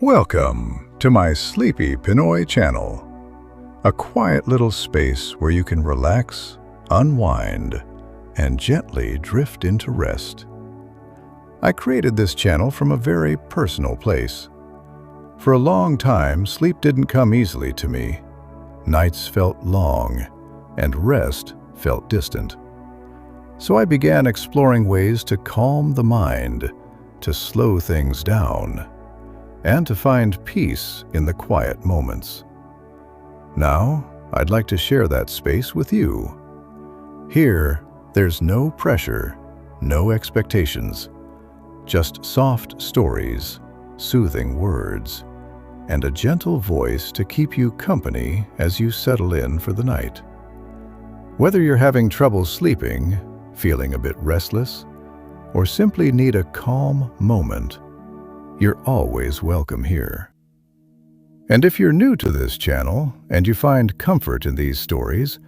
Welcome to my sleepy Pinoy channel, a quiet little space where you can relax, unwind, and gently drift into rest. I created this channel from a very personal place. For a long time, sleep didn't come easily to me. Nights felt long, and rest felt distant. So I began exploring ways to calm the mind, to slow things down, and to find peace in the quiet moments. Now, I'd like to share that space with you. Here, there's no pressure, no expectations, just soft stories, soothing words, and a gentle voice to keep you company as you settle in for the night. Whether you're having trouble sleeping, feeling a bit restless, or simply need a calm moment, you're always welcome here. And if you're new to this channel and you find comfort in these stories,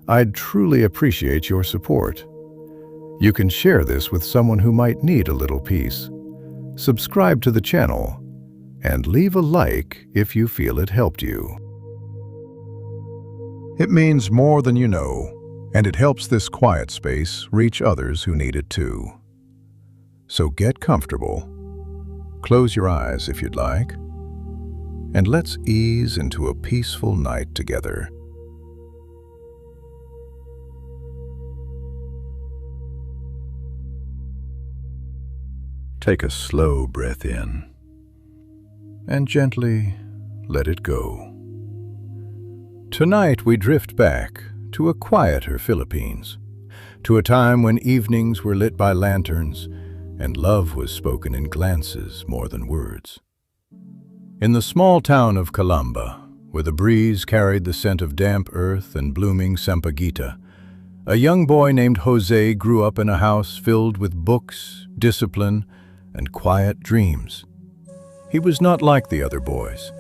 I'd truly appreciate your support. You can share this with someone who might need a little peace. Subscribe to the channel and leave a like if you feel it helped you. It means more than you know, and it helps this quiet space reach others who need it too. So get comfortable. Close your eyes if you'd like, and let's ease into a peaceful night together. Take a slow breath in, and gently let it go. Tonight we drift back to a quieter Philippines, to a time when evenings were lit by lanterns and love was spoken in glances more than words. In the small town of Calamba, where the breeze carried the scent of damp earth and blooming sampaguita, a young boy named José grew up in a house filled with books, discipline, and quiet dreams. He was not like the other boys.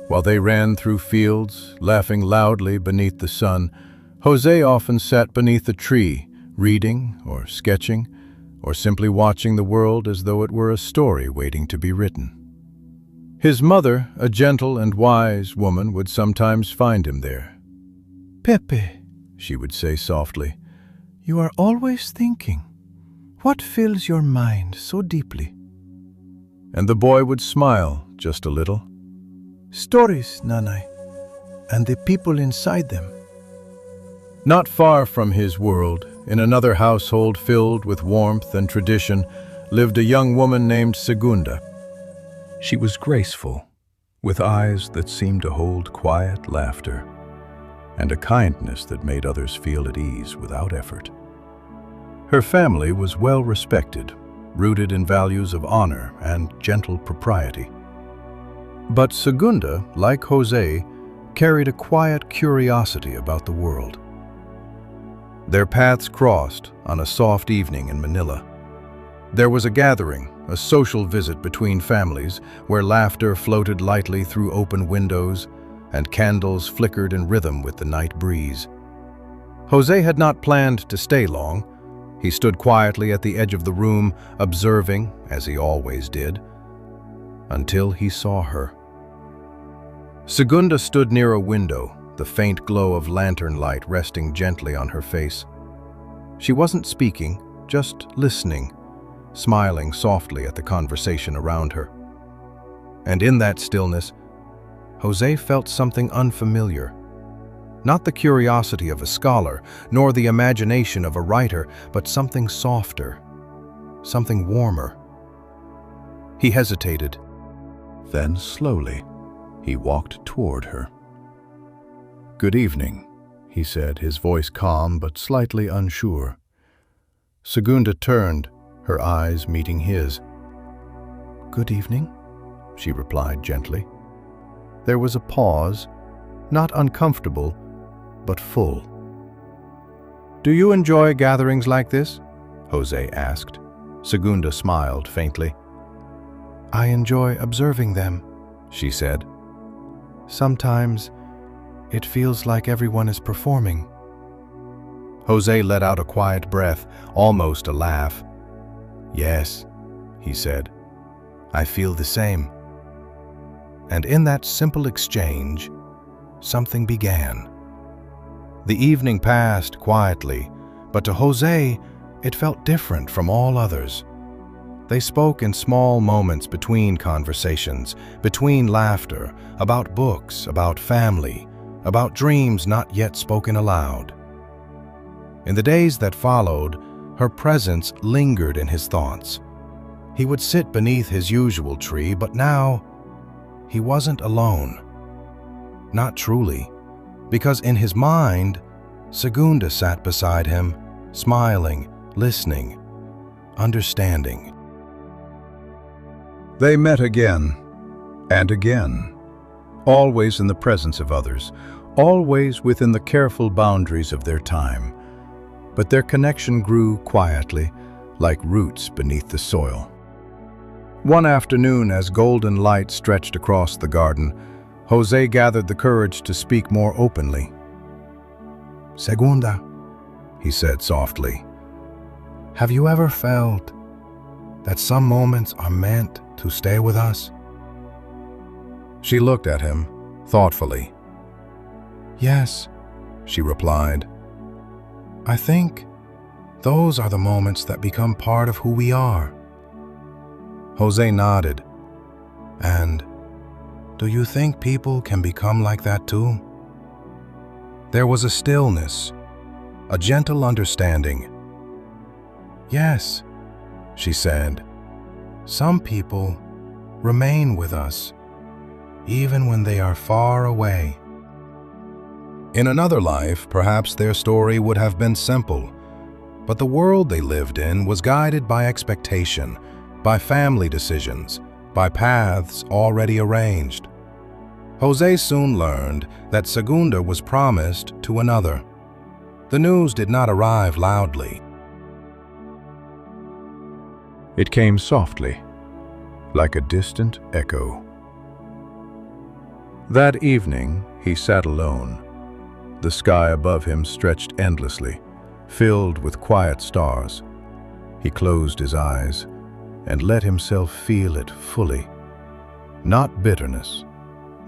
While they ran through fields, laughing loudly beneath the sun, José often sat beneath a tree, reading or sketching, or simply watching the world as though it were a story waiting to be written. His mother, a gentle and wise woman, would sometimes find him there. "Pepe," she would say softly, "you are always thinking. What fills your mind so deeply?" and the boy would smile just a little. "Stories, Nanay, and the people inside them." Not far from his world, in another household filled with warmth and tradition, lived a young woman named Segunda. She was graceful, with eyes that seemed to hold quiet laughter, and a kindness that made others feel at ease without effort. Her family was well respected, rooted in values of honor and gentle propriety. But Segunda, like José, carried a quiet curiosity about the world. Their paths crossed on a soft evening in Manila. There was a gathering, a social visit between families, where laughter floated lightly through open windows and candles flickered in rhythm with the night breeze. José had not planned to stay long. He stood quietly at the edge of the room, observing, as he always did, until he saw her. Segunda stood near a window, the faint glow of lantern light resting gently on her face. She wasn't speaking, just listening, smiling softly at the conversation around her. And in that stillness, José felt something unfamiliar. Not the curiosity of a scholar, nor the imagination of a writer, but something softer, something warmer. He hesitated. Then slowly, he walked toward her. "Good evening," he said, his voice calm but slightly unsure. Segunda turned, her eyes meeting his. "Good evening," she replied gently. There was a pause, not uncomfortable, but full. "Do you enjoy gatherings like this?" José asked. Segunda smiled faintly. "I enjoy observing them," she said. "Sometimes it feels like everyone is performing." José let out a quiet breath, almost a laugh. "Yes," he said, "I feel the same." And in that simple exchange, something began. The evening passed quietly, but to José, it felt different from all others. They spoke in small moments between conversations, between laughter, about books, about family, about dreams not yet spoken aloud. In the days that followed, her presence lingered in his thoughts. He would sit beneath his usual tree, but now he wasn't alone. Not truly, because in his mind, Segunda sat beside him, smiling, listening, understanding. They met again and again, always in the presence of others, always within the careful boundaries of their time. But their connection grew quietly, like roots beneath the soil. One afternoon, as golden light stretched across the garden, José gathered the courage to speak more openly. Segunda, he said softly, have you ever felt that some moments are meant to stay with us? She looked at him thoughtfully. Yes, she replied. I think those are the moments that become part of who we are. José nodded. And do you think people can become like that too? There was a stillness, a gentle understanding. Yes, she said. Some people remain with us, even when they are far away. In another life, perhaps their story would have been simple, but the world they lived in was guided by expectation, by family decisions, by paths already arranged. José soon learned that Segunda was promised to another. The news did not arrive loudly. It came softly, like a distant echo. That evening, he sat alone. The sky above him stretched endlessly, filled with quiet stars. He closed his eyes and let himself feel it fully. Not bitterness,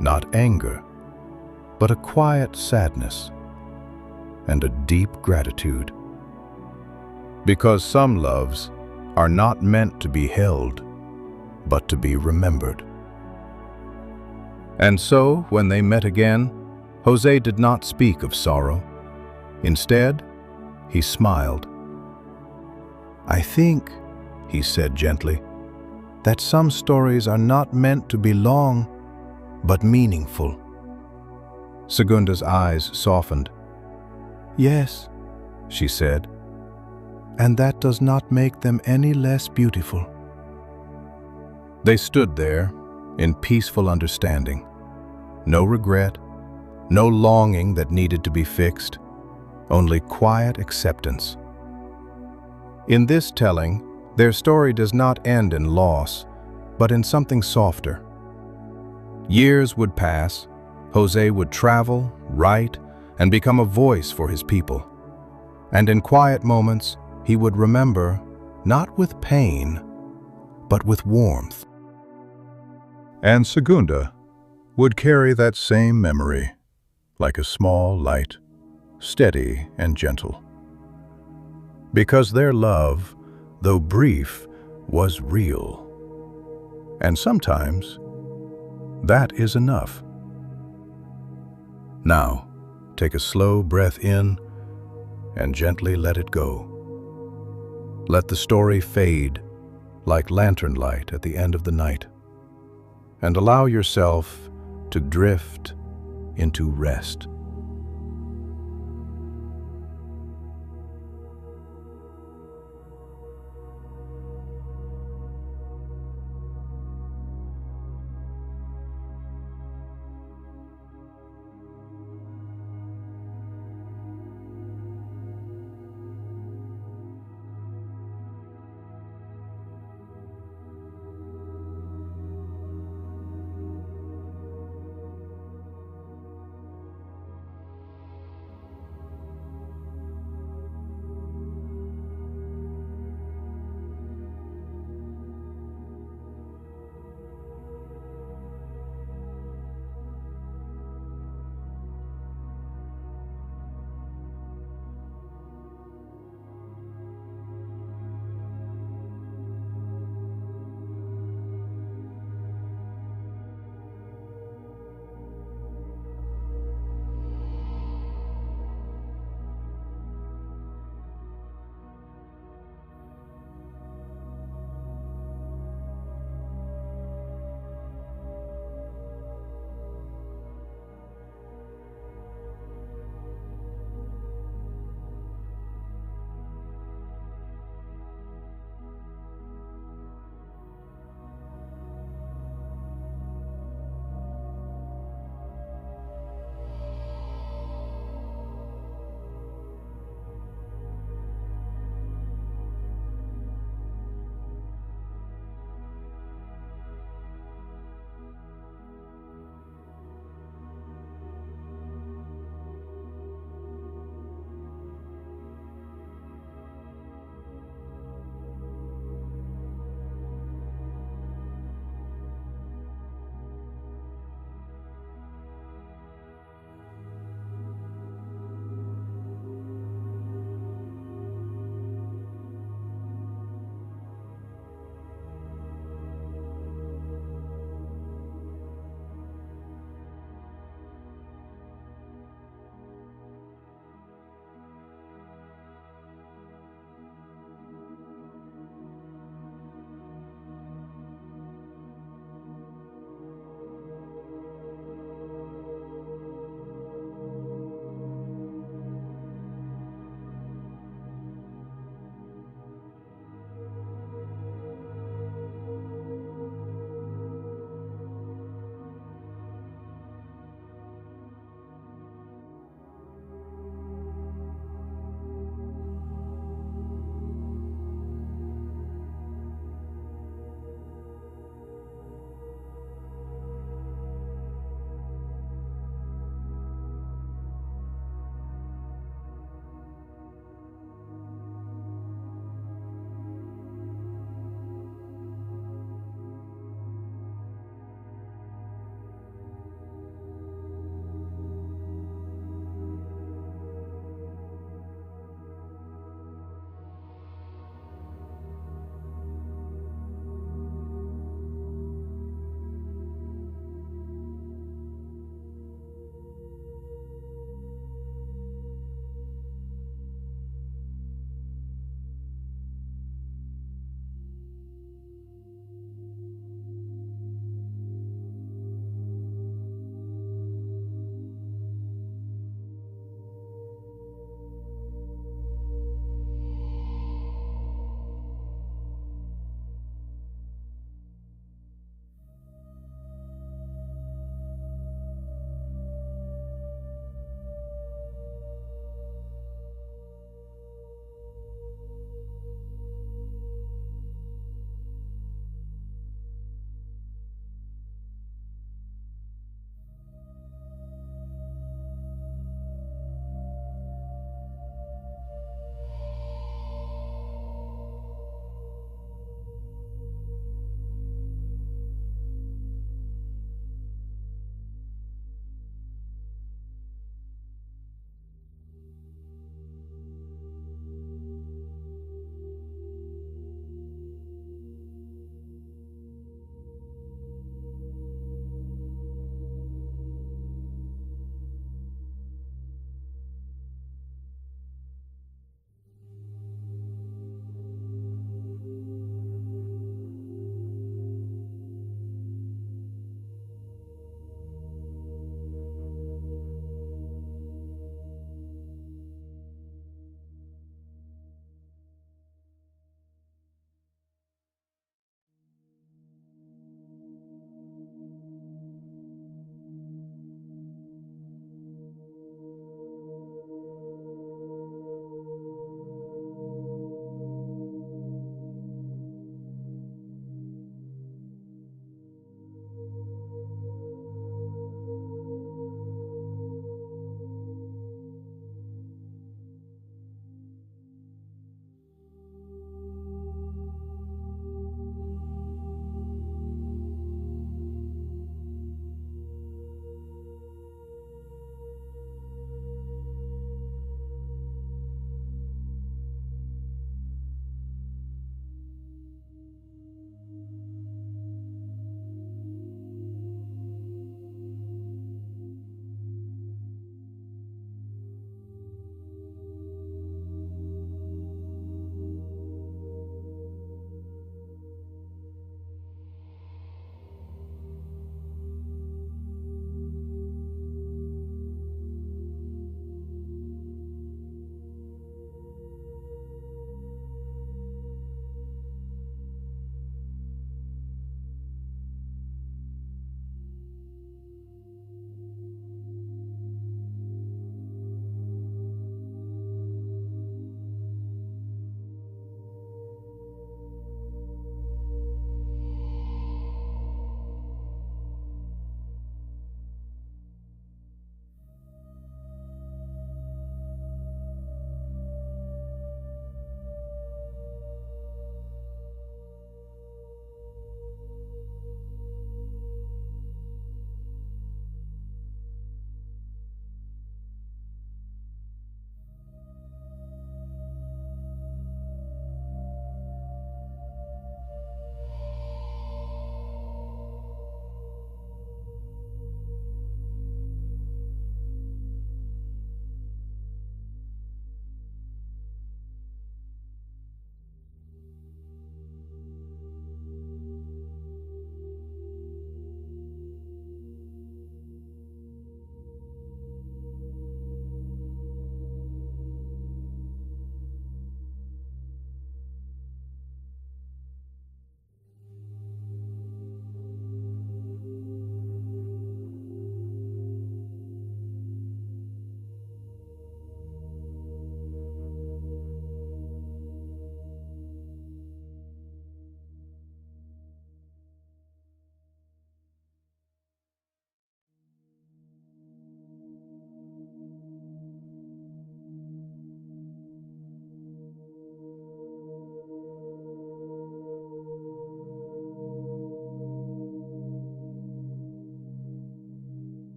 not anger, but a quiet sadness and a deep gratitude. Because some loves are not meant to be held, but to be remembered. And so, when they met again, José did not speak of sorrow. Instead, he smiled. I think, he said gently, that some stories are not meant to be long, but meaningful. Segunda's eyes softened. Yes, she said, and that does not make them any less beautiful. They stood there in peaceful understanding. No regret, no longing that needed to be fixed, only quiet acceptance. In this telling, their story does not end in loss, but in something softer. Years would pass, José would travel, write, and become a voice for his people. And in quiet moments, he would remember, not with pain, but with warmth. And Segunda would carry that same memory, like a small light, steady and gentle. Because their love, though brief, was real. And sometimes, that is enough. Now, take a slow breath in and gently let it go. Let the story fade like lantern light at the end of the night, and allow yourself to drift into rest.